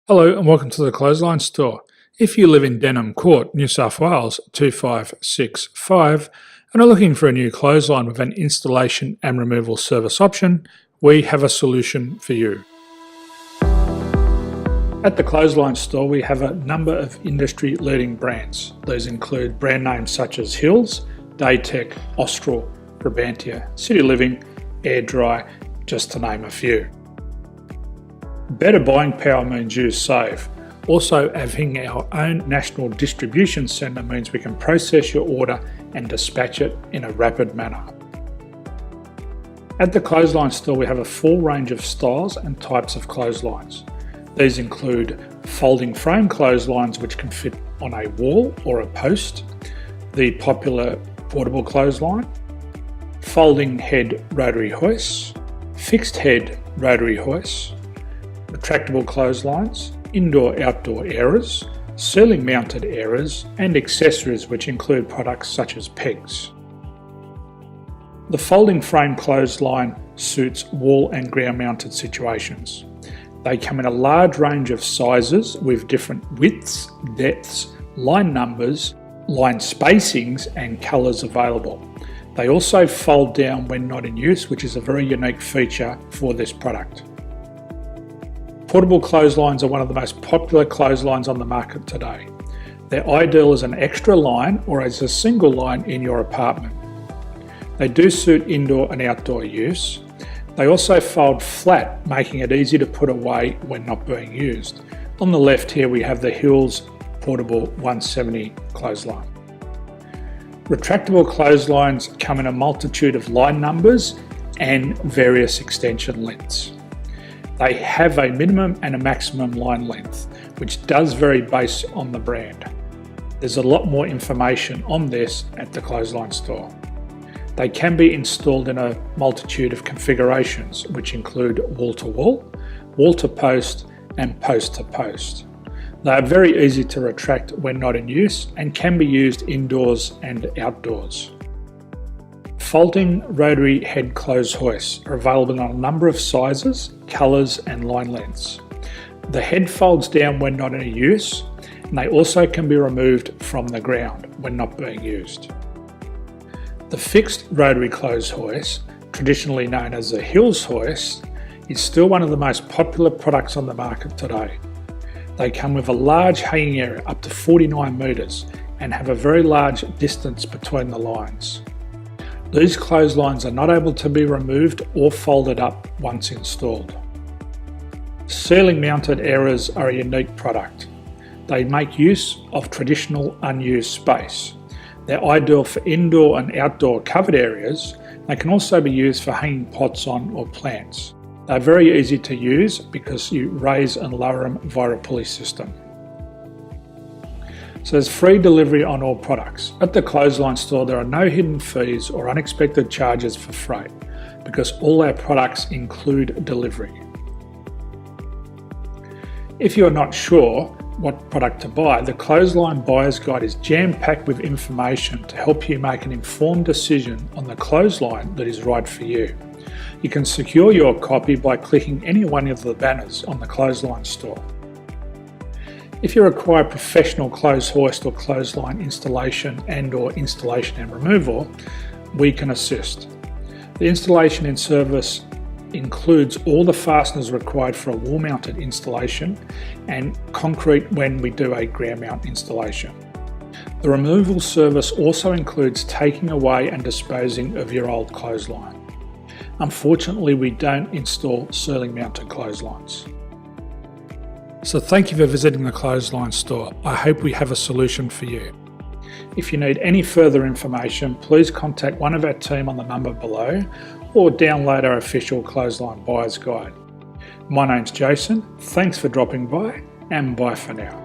Hello and welcome to the Clothesline Store. If you live in Denham Court, New South Wales 2565 and are looking for a new clothesline with an installation and removal service option, we have a solution for you. At the Clothesline Store we have a number of industry leading brands. These include brand names such as Hills, Daytech, Austral, Brabantia, City Living, Air Dry, just to name a few. Better buying power means you save. Also, having our own national distribution centre means we can process your order and dispatch it in a rapid manner. At the Clothesline Store we have a full range of styles and types of clotheslines. These include folding frame clotheslines which can fit on a wall or a post, the popular portable clothesline, folding head rotary hoists, fixed head rotary hoists, retractable clotheslines, indoor-outdoor airers, ceiling-mounted airers, and accessories which include products such as pegs. The folding frame clothesline suits wall and ground-mounted situations. They come in a large range of sizes with different widths, depths, line numbers, line spacings, and colours available. They also fold down when not in use, which is a very unique feature for this product. Portable clotheslines are one of the most popular clotheslines on the market today. They're ideal as an extra line or as a single line in your apartment. They do suit indoor and outdoor use. They also fold flat, making it easy to put away when not being used. On the left here we have the Hills Portable 170 clothesline. Retractable clotheslines come in a multitude of line numbers and various extension lengths. They have a minimum and a maximum line length, which does vary based on the brand. There's a lot more information on this at the Clothesline Store. They can be installed in a multitude of configurations, which include wall-to-wall, wall-to-post, and post-to-post. They are very easy to retract when not in use and can be used indoors and outdoors. Folding rotary head clothes hoists are available in a number of sizes, colours and line lengths. The head folds down when not in use, and they also can be removed from the ground when not being used. The fixed rotary clothes hoist, traditionally known as the Hills hoist, is still one of the most popular products on the market today. They come with a large hanging area up to 49 metres and have a very large distance between the lines. These clotheslines are not able to be removed or folded up once installed. Ceiling mounted airers are a unique product. They make use of traditional unused space. They're ideal for indoor and outdoor covered areas. They can also be used for hanging pots on or plants. They're very easy to use because you raise and lower them via a pulley system. So there's free delivery on all products. At the Clothesline Store there are no hidden fees or unexpected charges for freight because all our products include delivery. If you're not sure what product to buy, the Clothesline Buyer's Guide is jam-packed with information to help you make an informed decision on the clothesline that is right for you. You can secure your copy by clicking any one of the banners on the Clothesline Store. If you require professional clothes hoist or clothesline installation and/or installation and removal, we can assist. The installation and service includes all the fasteners required for a wall-mounted installation and concrete when we do a ground mount installation. The removal service also includes taking away and disposing of your old clothesline. Unfortunately, we don't install ceiling-mounted clotheslines. So thank you for visiting the Clothesline Store. I hope we have a solution for you. If you need any further information, please contact one of our team on the number below or download our official Clothesline Buyer's Guide. My name's Jason, thanks for dropping by and bye for now.